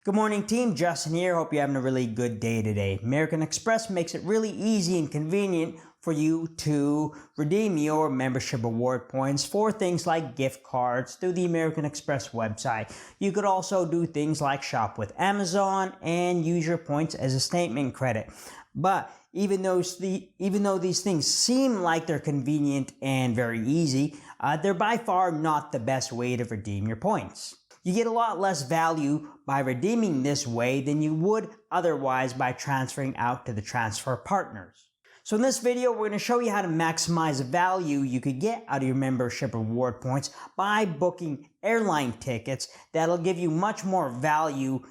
Good morning team, Justin here. Hope you're having a really good day today. American Express makes it really easy and convenient for you to redeem your membership award points for things like gift cards through the American Express website. You could also do things like shop with Amazon and use your points as a statement credit. But even though these things seem like they're convenient and very easy, they're by far not the best way to redeem your points. You get a lot less value by redeeming this way than you would otherwise by transferring out to the transfer partners. So in this video, we're going to show you how to maximize the value you could get out of your membership reward points by booking airline tickets that'll give you much more value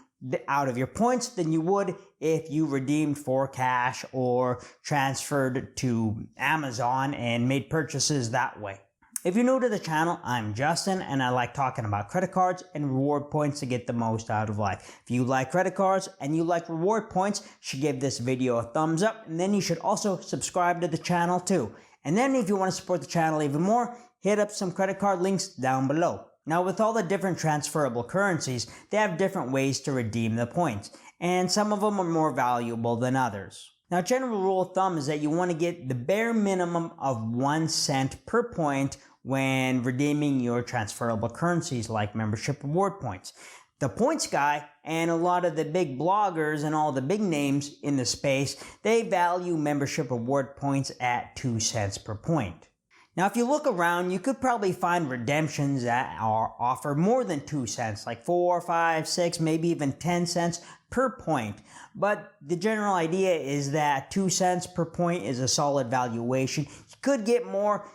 out of your points than you would if you redeemed for cash or transferred to Amazon and made purchases that way. If you're new to the channel, I'm Justin and I like talking about credit cards and reward points to get the most out of life. If you like credit cards and you like reward points, you should give this video a thumbs up, and then you should also subscribe to the channel too. And then if you want to support the channel even more, hit up some credit card links down below. Now with all the different transferable currencies, they have different ways to redeem the points, and some of them are more valuable than others. Now, general rule of thumb is that you want to get the bare minimum of 1 cent per point when redeeming your transferable currencies like membership reward points. The Points Guy and a lot of the big bloggers and all the big names in the space, they value membership reward points at 2 cents per point. Now, if you look around, you could probably find redemptions that offer more than 2 cents, like 4, 5, 6, maybe even 10 cents per point. But the general idea is that 2 cents per point is a solid valuation. You could get more,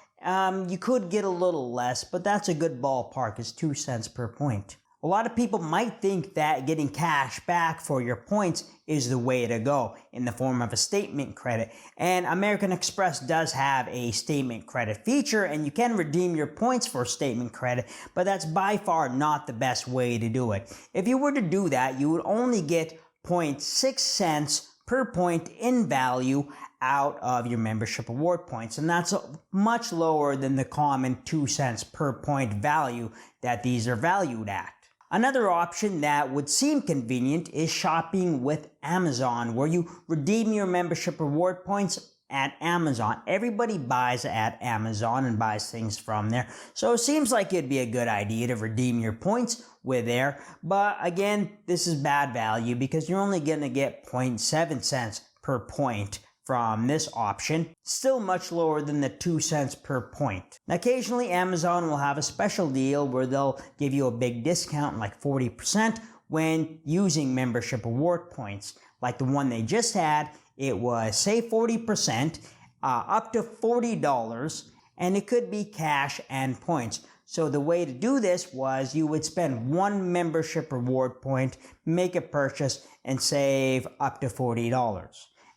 you could get a little less, but that's a good ballpark, is 2 cents per point. A lot of people might think that getting cash back for your points is the way to go in the form of a statement credit. And American Express does have a statement credit feature, and you can redeem your points for statement credit, but that's by far not the best way to do it. If you were to do that, you would only get 0.6 cents per point in value out of your membership award points, and that's much lower than the common 2 cents per point value that these are valued at. Another option that would seem convenient is shopping with Amazon, where you redeem your membership reward points at Amazon. Everybody buys at Amazon and buys things from there, so it seems like it'd be a good idea to redeem your points with there. But again, this is bad value because you're only going to get 0.7 cents per point from this option, still much lower than the 2 cents per point. Now, occasionally Amazon will have a special deal where they'll give you a big discount, like 40%, when using membership award points. Like the one they just had, it was, say, 40%, up to $40, and it could be cash and points. So the way to do this was you would spend one membership reward point, make a purchase, and save up to $40.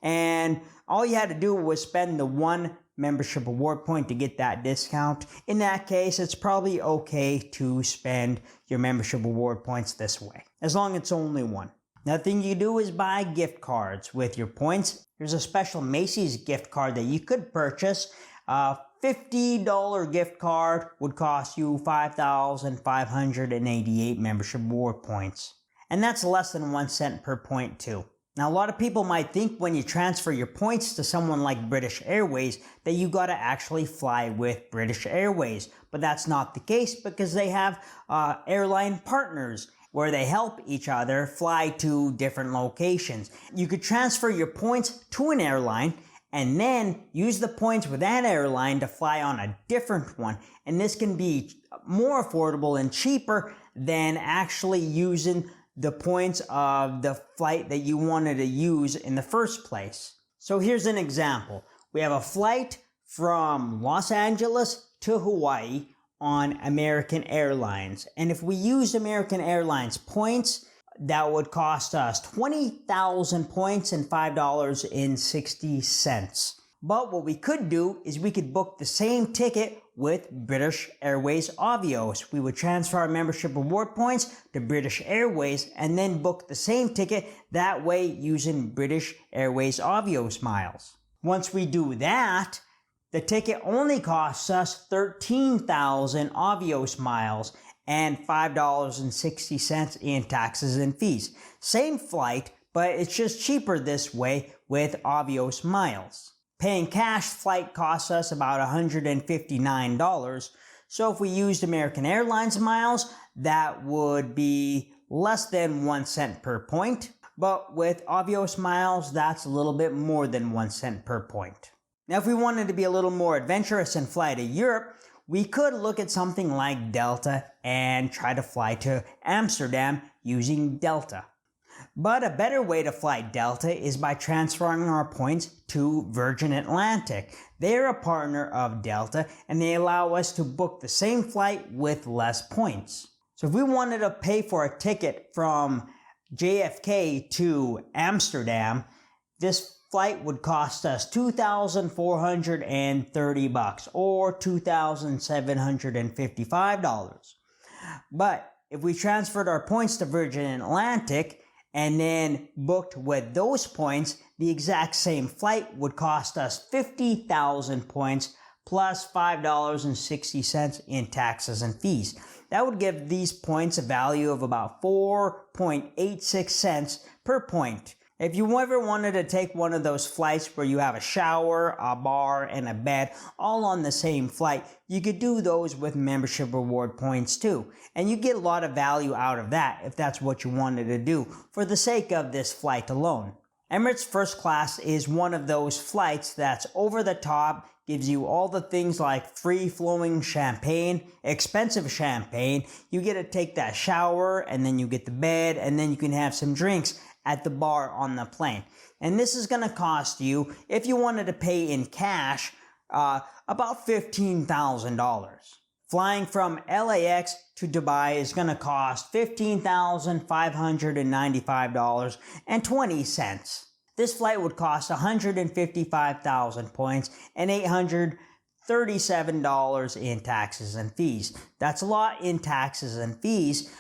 And all you had to do was spend the one membership award point to get that discount. In that case, it's probably okay to spend your membership award points this way, as long as it's only one. Another thing you do is buy gift cards with your points. There's a special Macy's gift card that you could purchase. A $50 gift card would cost you 5,588 membership award points. And that's less than 1 cent per point too. Now, a lot of people might think when you transfer your points to someone like British Airways that you gotta actually fly with British Airways. But that's not the case because they have airline partners where they help each other fly to different locations. You could transfer your points to an airline and then use the points with that airline to fly on a different one. And this can be more affordable and cheaper than actually using the points of the flight that you wanted to use in the first place. So here's an example. We have a flight from Los Angeles to Hawaii on American Airlines. And if we use American Airlines points, that would cost us 20,000 points and $5.60. But what we could do is we could book the same ticket with British Airways Avios. We would transfer our membership reward points to British Airways and then book the same ticket that way using British Airways Avios miles. Once we do that, the ticket only costs us 13,000 Avios miles, and $5.60 in taxes and fees. Same flight, but it's just cheaper this way with Avios miles. Paying cash, flight costs us about $159. So if we used American Airlines miles, that would be less than 1 cent per point. But with Avios miles, that's a little bit more than 1 cent per point. Now, if we wanted to be a little more adventurous and fly to Europe, we could look at something like Delta and try to fly to Amsterdam using Delta. But a better way to fly Delta is by transferring our points to Virgin Atlantic. They're a partner of Delta, and they allow us to book the same flight with less points. So if we wanted to pay for a ticket from JFK to Amsterdam, this flight would cost us $2,430 or $2,755. But if we transferred our points to Virgin Atlantic and then booked with those points, the exact same flight would cost us 50,000 points plus $5.60 in taxes and fees. That would give these points a value of about 4.86 cents per point. If you ever wanted to take one of those flights where you have a shower, a bar, and a bed all on the same flight, you could do those with membership reward points too. And you get a lot of value out of that if that's what you wanted to do for the sake of this flight alone. Emirates First Class is one of those flights that's over the top, gives you all the things like free-flowing champagne, expensive champagne. You get to take that shower, and then you get the bed, and then you can have some drinks at the bar on the plane. And this is going to cost you, if you wanted to pay in cash, about $15,000. Flying from LAX to Dubai is going to cost $15,595.20. This flight would cost 155,000 points and $837 in taxes and fees. That's a lot in taxes and fees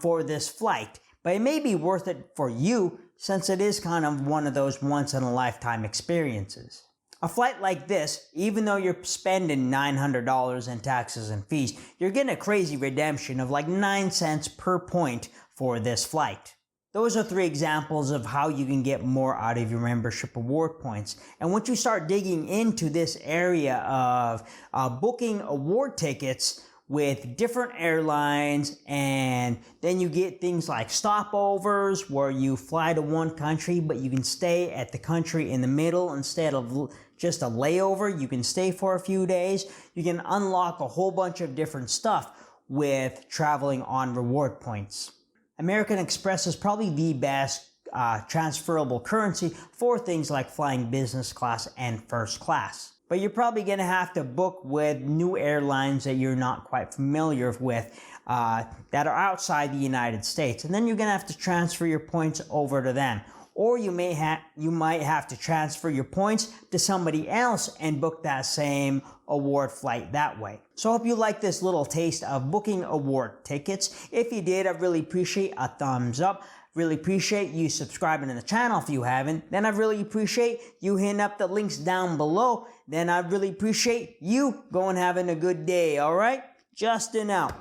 for this flight, but it may be worth it for you since it is kind of one of those once-in-a-lifetime experiences. A flight like this, even though you're spending $900 in taxes and fees, you're getting a crazy redemption of like 9 cents per point for this flight. Those are 3 examples of how you can get more out of your membership award points. And once you start digging into this area of booking award tickets with different airlines, and then you get things like stopovers where you fly to one country but you can stay at the country in the middle instead of just a layover. You can stay for a few days. You can unlock a whole bunch of different stuff with traveling on reward points. American Express is probably the best transferable currency for things like flying business class and first class. But you're probably going to have to book with new airlines that you're not quite familiar with that are outside the United States. And then you're going to have to transfer your points over to them. Or you might have to transfer your points to somebody else and book that same award flight that way. So I hope you like this little taste of booking award tickets. If you did, I really appreciate a thumbs up. Really appreciate you subscribing to the channel if you haven't. Then I really appreciate you hitting up the links down below. Then I really appreciate you going having a good day, alright? Justin out.